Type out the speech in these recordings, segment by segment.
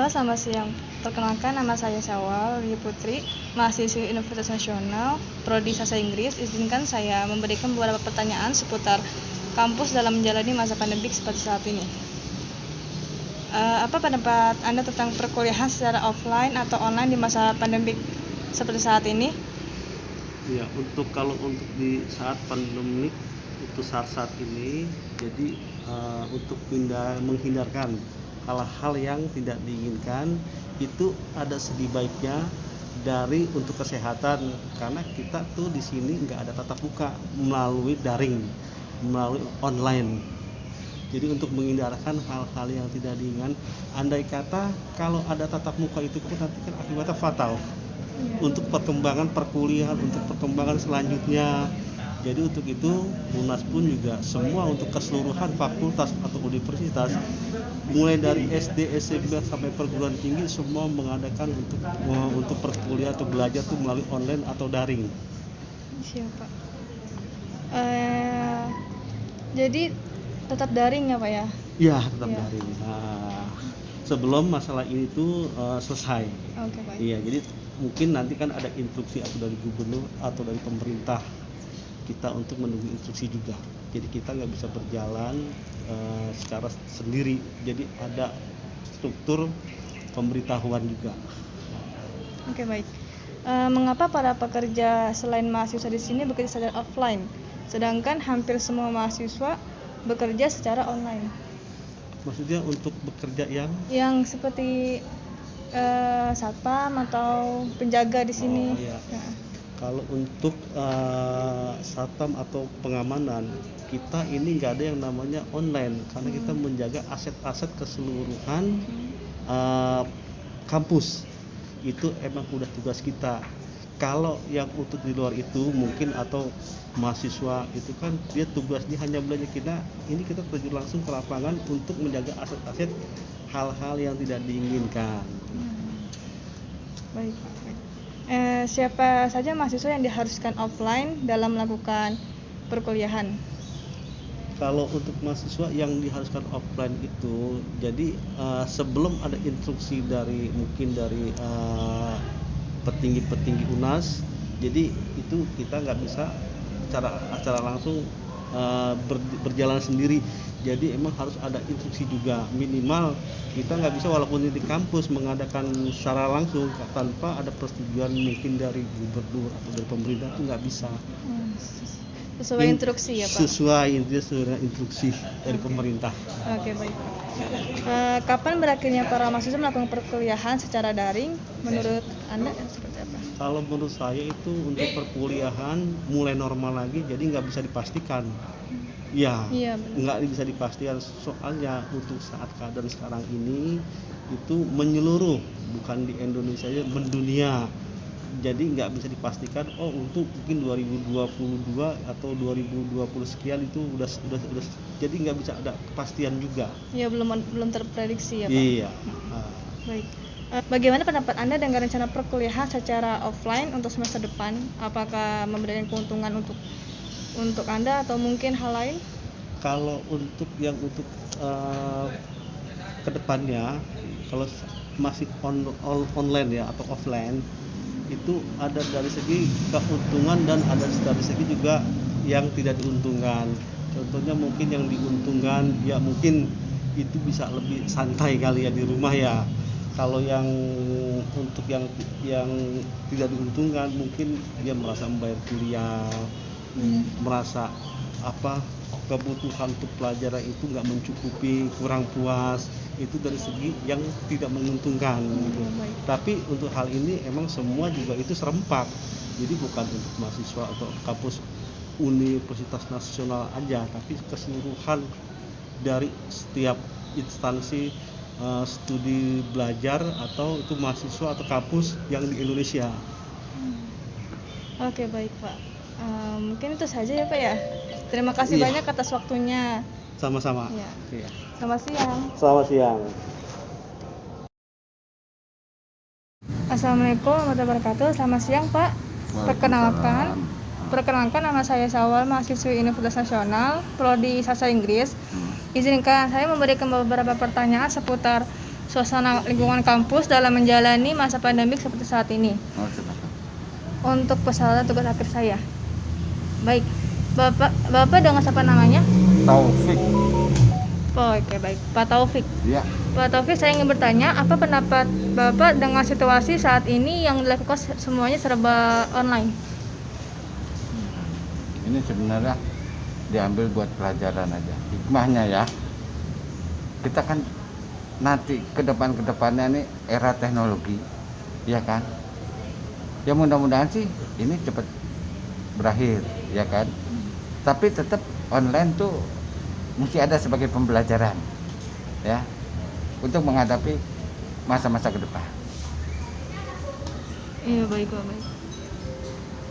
Halo, selamat siang. Perkenalkan, nama saya Syawal Ria Putri, mahasiswi Universitas Nasional, Prodi Sastra Inggris. Izinkan saya memberikan beberapa pertanyaan seputar kampus dalam menjalani masa pandemik seperti saat ini. Apa pendapat Anda tentang perkuliahan secara offline atau online di masa pandemik seperti saat ini? Ya, kalau untuk di saat pandemik itu saat ini, jadi untuk menghindarkan hal-hal yang tidak diinginkan, itu ada segi baiknya dari untuk kesehatan, karena kita tuh di sini nggak ada tatap muka, melalui daring, melalui online. Jadi untuk menghindarkan hal-hal yang tidak diinginkan, andai kata kalau ada tatap muka itu pun nanti kan akibatnya fatal untuk perkembangan perkuliahan, untuk perkembangan selanjutnya. Jadi untuk itu UNAS pun juga semua untuk keseluruhan fakultas atau universitas, mulai dari SD, SMP sampai perguruan tinggi, semua mengadakan untuk perkuliahan atau belajar itu melalui online atau daring. Siapa? Jadi tetap daring ya Pak ya? Iya, tetap daring. Sebelum masalah ini tuh selesai. Oke, baik. Iya, jadi mungkin nanti kan ada instruksi atau dari gubernur atau dari pemerintah, kita untuk menunggu instruksi juga. Jadi kita nggak bisa berjalan secara sendiri. Jadi ada struktur pemberitahuan juga. Oke, baik. Mengapa para pekerja selain mahasiswa di sini bekerja secara offline, sedangkan hampir semua mahasiswa bekerja secara online? Maksudnya untuk bekerja yang seperti satpam atau penjaga di sini? Iya. Nah. Kalau untuk satpam atau pengamanan, kita ini nggak ada yang namanya online, karena kita menjaga aset-aset keseluruhan kampus. Itu emang udah tugas kita. Kalau yang untuk di luar itu mungkin, atau mahasiswa itu kan dia tugasnya hanya belajar, kita terjun langsung ke lapangan untuk menjaga aset-aset hal-hal yang tidak diinginkan. Baik. Siapa saja mahasiswa yang diharuskan offline dalam melakukan perkuliahan? Kalau untuk mahasiswa yang diharuskan offline itu, jadi sebelum ada instruksi dari petinggi UNAS, jadi itu kita nggak bisa secara langsung berjalan sendiri. Jadi emang harus ada instruksi juga, minimal kita nggak bisa walaupun di kampus mengadakan secara langsung tanpa ada persetujuan mungkin dari gubernur atau dari pemerintah, itu nggak bisa. Sesuai instruksi ya Pak? Sesuai instruksi dari pemerintah. Oke, baik. Kapan berakhirnya para mahasiswa melakukan perkuliahan secara daring menurut Anda seperti apa? Kalau menurut saya itu untuk perkuliahan mulai normal lagi, jadi nggak bisa dipastikan. Iya, nggak bisa dipastikan, soalnya untuk saat keadaan sekarang ini itu menyeluruh, bukan di Indonesia saja, mendunia. Jadi nggak bisa dipastikan untuk mungkin 2022 atau 2020 sekian itu udah jadi nggak bisa ada kepastian juga. Ya, belum terprediksi ya Pak. Iya. Baik. Bagaimana pendapat Anda dengan rencana perkuliahan secara offline untuk semester depan? Apakah memberikan keuntungan untuk Anda atau mungkin hal lain? Kalau untuk kedepannya, kalau masih online ya atau offline, itu ada dari segi keuntungan dan ada dari segi juga yang tidak diuntungkan. Contohnya mungkin yang diuntungkan ya mungkin itu bisa lebih santai kali ya di rumah ya. Kalau yang untuk yang tidak diuntungkan, mungkin dia merasa membayar kuliah, merasa kebutuhan untuk pelajaran itu nggak mencukupi, kurang puas, itu dari segi yang tidak menguntungkan gitu. Tapi untuk hal ini emang semua juga itu serempak, jadi bukan untuk mahasiswa atau kampus Universitas Nasional aja, tapi keseluruhan dari setiap instansi studi belajar atau itu mahasiswa atau kampus yang di Indonesia. Oke, baik Pak. Mungkin itu saja ya Pak ya. Terima kasih banyak atas waktunya. Sama-sama. Iya. Selamat siang. Selamat siang. Assalamualaikum warahmatullahi wabarakatuh. Selamat siang Pak. Perkenalkan nama saya Syawal, mahasiswi Universitas Nasional, Prodi Sastra Inggris. Izinkan saya memberikan beberapa pertanyaan seputar suasana lingkungan kampus dalam menjalani masa pandemik seperti saat ini. Oh, silakan. Untuk persyaratan tugas akhir saya. Baik, Bapak dengan siapa namanya? Taufik. Oh, oke, baik, Pak Taufik. Ya. Pak Taufik, saya ingin bertanya, apa pendapat Bapak dengan situasi saat ini yang dilakukan semuanya serba online? Ini sebenarnya diambil buat pelajaran aja. Hikmahnya ya. Kita kan nanti ke depannya nih era teknologi, ya kan? Ya mudah-mudahan sih ini cepat berakhir, ya kan? Tapi tetap online tuh mesti ada sebagai pembelajaran, ya, untuk menghadapi masa-masa ke depan. Iya, baik Pak, baik.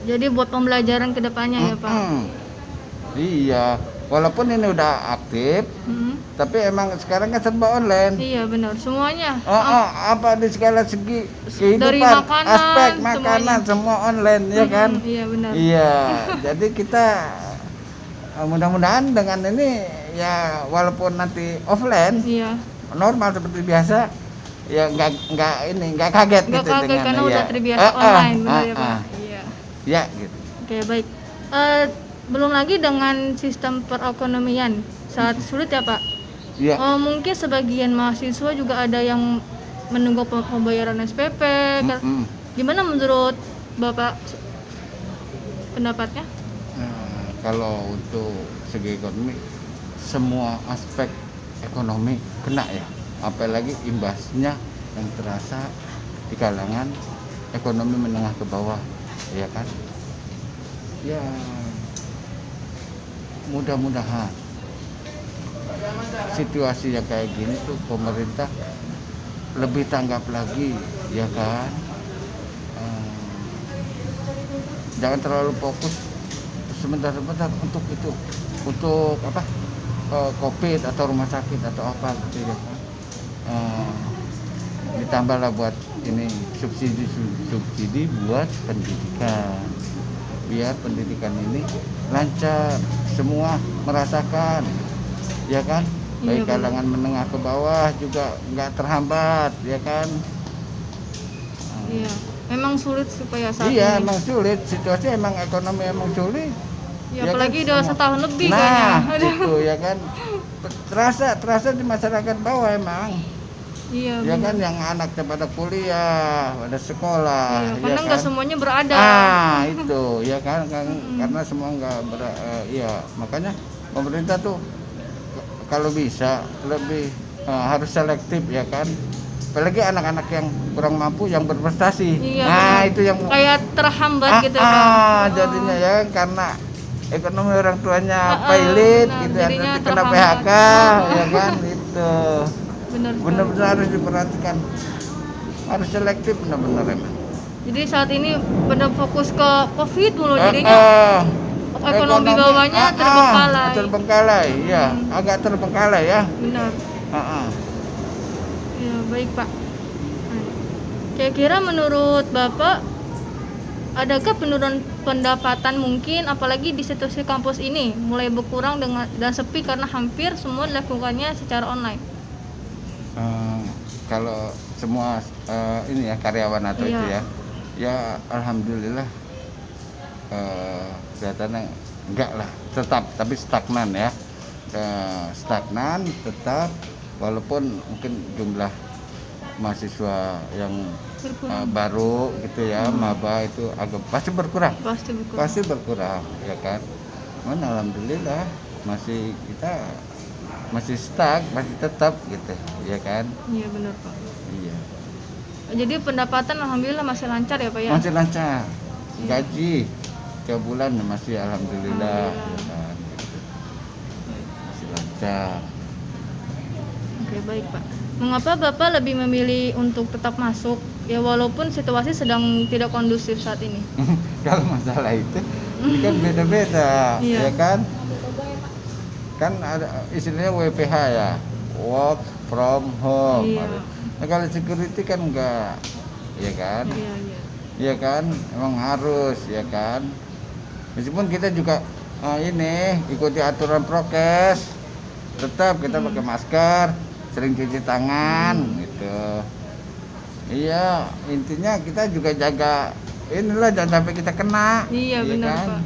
Jadi buat pembelajaran ke depannya ya Pak? Iya, walaupun ini udah aktif, tapi emang sekarang kan serba online. Iya benar, semuanya. Apa di segala segi kehidupan, dari makanan, aspek makanan semuanya. Semua online, ya kan? Iya benar. Iya, jadi kita mudah-mudahan dengan ini ya walaupun nanti offline, iya, normal seperti biasa, ya nggak kaget nggak gitu kaget dengan karena ya. udah terbiasa online, benar ya Pak? Iya. Ya gitu. Oke, baik. Belum lagi dengan sistem perekonomian saat sulit ya Pak. Iya. Mungkin sebagian mahasiswa juga ada yang menunggu pembayaran SPP. Gimana menurut Bapak pendapatnya? Kalau untuk segi ekonomi, semua aspek ekonomi kena ya. Apalagi imbasnya yang terasa di kalangan ekonomi menengah ke bawah, ya kan? Ya, mudah-mudahan situasi yang kayak gini tuh pemerintah lebih tanggap lagi, ya kan? Jangan terlalu fokus sebentar-sebentar untuk itu, untuk apa? COVID atau rumah sakit atau apa gitu ya kan? Ditambahlah buat ini subsidi buat pendidikan, biar pendidikan ini lancar, semua merasakan, ya kan? Baik kalangan menengah ke bawah juga nggak terhambat, ya kan? Iya, memang sulit supaya saat ini. Iya, emang sulit, situasi emang ekonomi emang sulit. Ya, Ya apalagi kan? udah setahun lebih Nah, kayaknya. itu ya kan? Terasa di masyarakat bawah emang. Iya, Ya benar. kan yang anaknya pada kuliah, pada sekolah, Iya, ya karena nggak kan? semuanya berada. Itu ya kan, karena semua nggak iya, makanya pemerintah tuh kalau bisa lebih harus selektif, ya kan? Apalagi anak-anak yang kurang mampu yang berprestasi. Iya, Nah, benar. itu yang Kayak terhambat gitu ya Pak. jadinya ya karena ekonomi orang tuanya pailit benar, gitu, jadinya nanti kena terhambat. PHK, ya kan? Itu benar-benar harus diperhatikan, harus selektif benar-benar emang. Jadi saat ini benar fokus ke COVID dulu, jadinya ekonomi bawahnya terbengkalai, ya, agak terbengkalai ya. benar. Ya, baik Pak. Kira-kira menurut Bapak adakah penurunan pendapatan mungkin, apalagi di situasi kampus ini mulai berkurang dan sepi karena hampir semua dilakukannya secara online? Kalau semua ini ya karyawan atau Iya. itu ya alhamdulillah kelihatannya enggak lah, tetap tapi stagnan ya, stagnan tetap, walaupun mungkin jumlah mahasiswa yang baru gitu ya, maba itu agak pasti berkurang, pasti berkurang ya kan. Alhamdulillah kita masih stuck, masih tetap gitu, ya kan? Iya benar Pak. Iya. Jadi pendapatan alhamdulillah masih lancar ya Pak ya? Masih lancar. Gaji tiap bulan masih alhamdulillah. Ya kan? Masih lancar. Oke, baik Pak. Mengapa Bapak lebih memilih untuk tetap masuk ya walaupun situasi sedang tidak kondusif saat ini? Kalau masalah itu ini kan beda-beda, ya kan? Kan ada istilahnya WPH ya, work from home. Iya. Nah, kalau security kan enggak, ya kan? Iya kan, emang harus, ya kan? Meskipun kita juga ini ikuti aturan prokes, tetap kita pakai masker, sering cuci tangan, gitu. gitu. Iya, intinya kita juga jaga inilah, jangan sampai kita kena. Iya, benar, kan? Pak.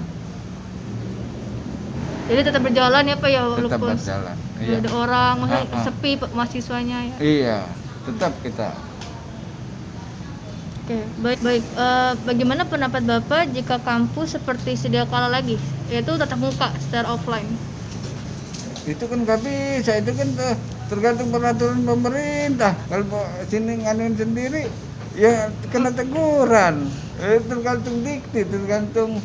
Jadi tetap berjalan ya Pak ya, Tetap walaupun berjalan. nggak Iya. ada orang, maksudnya Ah, ah. sepi mahasiswanya ya. Iya, tetap kita. Oke, baik. Bagaimana pendapat Bapak jika kampus seperti sedia kala lagi, yaitu tatap muka secara offline? Itu kan nggak bisa, itu kan tergantung peraturan pemerintah. Kalau sini nganuin sendiri, ya kena teguran. Tergantung dikti, tergantung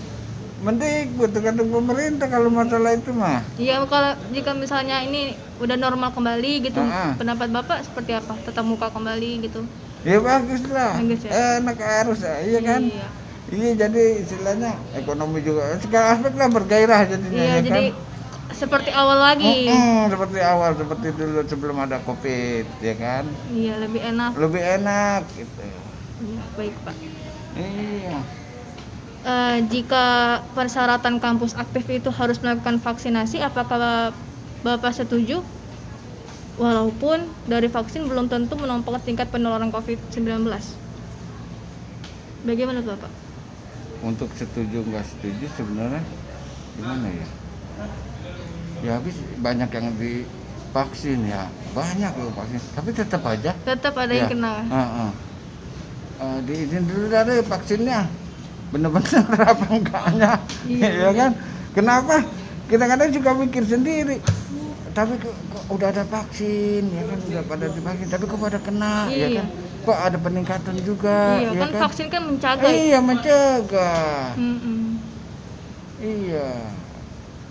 Mendikbud, tergantung pemerintah kalau masalah itu mah. Iya, kalau jika misalnya ini udah normal kembali gitu, Ah, ah. pendapat Bapak seperti apa? Tatap muka kembali gitu? Ya bagus lah, Bagus ya? enak harus, iya kan? Iya. Iya, jadi istilahnya ekonomi juga segala aspek lah bergairah jadinya. Iya, ya jadi kan? seperti awal lagi. Seperti awal, seperti dulu sebelum ada COVID, ya kan? Iya, lebih enak. Lebih enak gitu. Iya, baik Pak. Iya. Jika persyaratan kampus aktif itu harus melakukan vaksinasi, apakah Bapak setuju? Walaupun dari vaksin belum tentu menopang tingkat penularan COVID-19. Bagaimana Bapak? Untuk setuju nggak setuju sebenarnya gimana ya? Ya habis banyak yang divaksin ya, banyak loh vaksin, tapi tetap aja. Tetap ada yang Ya. kena. Diizin dulu dari vaksinnya, bener-bener apa enggaknya, Iya, ya kan? Kenapa? Kadang-kadang juga mikir sendiri, tapi kok udah ada vaksin, ya kan, udah pada divaksin, tapi kok pada kena, ya Iya. kan? Kok ada peningkatan juga, Iya, ya kan vaksin kan mencegah. Iya, mencegah. Mm-mm. Iya.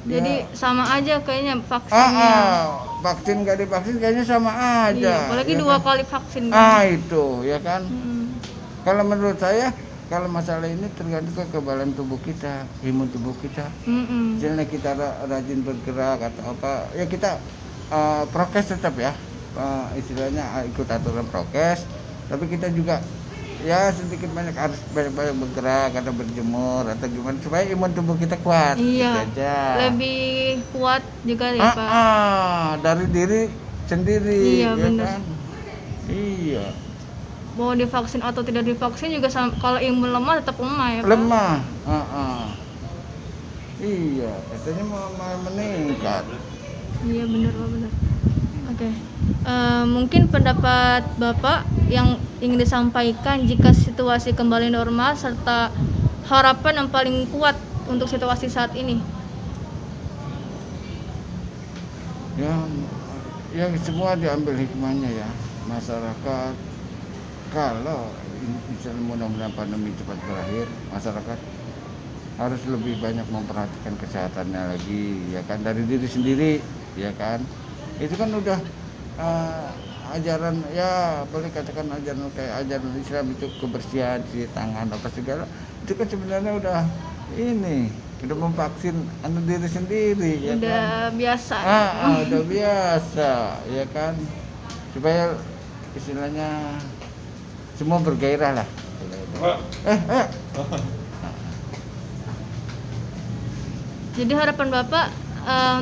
Jadi Ya. sama aja kayaknya vaksinnya. Vaksin gak divaksin kayaknya sama aja. Iya, apalagi ya dua kan? kali vaksin. Itu, ya kan? Mm-mm. Kalau menurut saya, kalau masalah ini tergantung kekebalan tubuh kita, imun tubuh kita. Mm-mm. Misalnya kita rajin bergerak atau apa, ya kita prokes tetap ya. Istilahnya ikut aturan prokes, tapi kita juga ya sedikit banyak harus banyak bergerak atau berjemur atau gimana supaya imun tubuh kita kuat. Iya. Gitu aja. Lebih kuat juga ya Pak. Dari diri sendiri. Iya, ya benar. kan? Iya. Mau divaksin atau tidak divaksin juga kalau imun lemah tetap lemah ya Pak. Lemah. Iya, katanya mau meningkat. Iya, benar Pak, benar. Oke. Mungkin pendapat Bapak yang ingin disampaikan jika situasi kembali normal serta harapan yang paling kuat untuk situasi saat ini. Ya semua diambil hikmahnya ya. Masyarakat kalau misalnya mudah-mudahan pandemi cepat berakhir, masyarakat harus lebih banyak memperhatikan kesehatannya lagi, ya kan, dari diri sendiri, ya kan. Itu kan udah ajaran, ya boleh katakan ajaran kayak ajaran Islam itu, kebersihan cuci tangan apa segala, itu kan sebenarnya udah memvaksin diri sendiri, ya Udah kan. biasa. Udah biasa, ya kan, supaya istilahnya semua bergairah lah. Ayo. Jadi harapan Bapak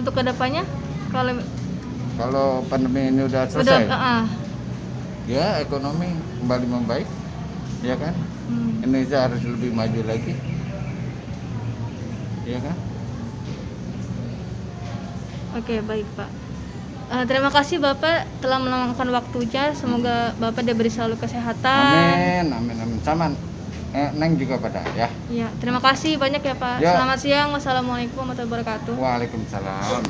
untuk kedepannya Kalau pandemi ini udah selesai, udah ya ekonomi kembali membaik, ya kan. Indonesia harus lebih maju lagi, ya kan. Oke, baik Pak. Terima kasih Bapak telah meluangkan waktunya. Semoga Bapak diberi selalu kesehatan. Amin. Sama Neng juga pada ya. Ya, terima kasih banyak ya Pak. Ya. Selamat siang. Wassalamualaikum warahmatullahi wabarakatuh. Waalaikumsalam.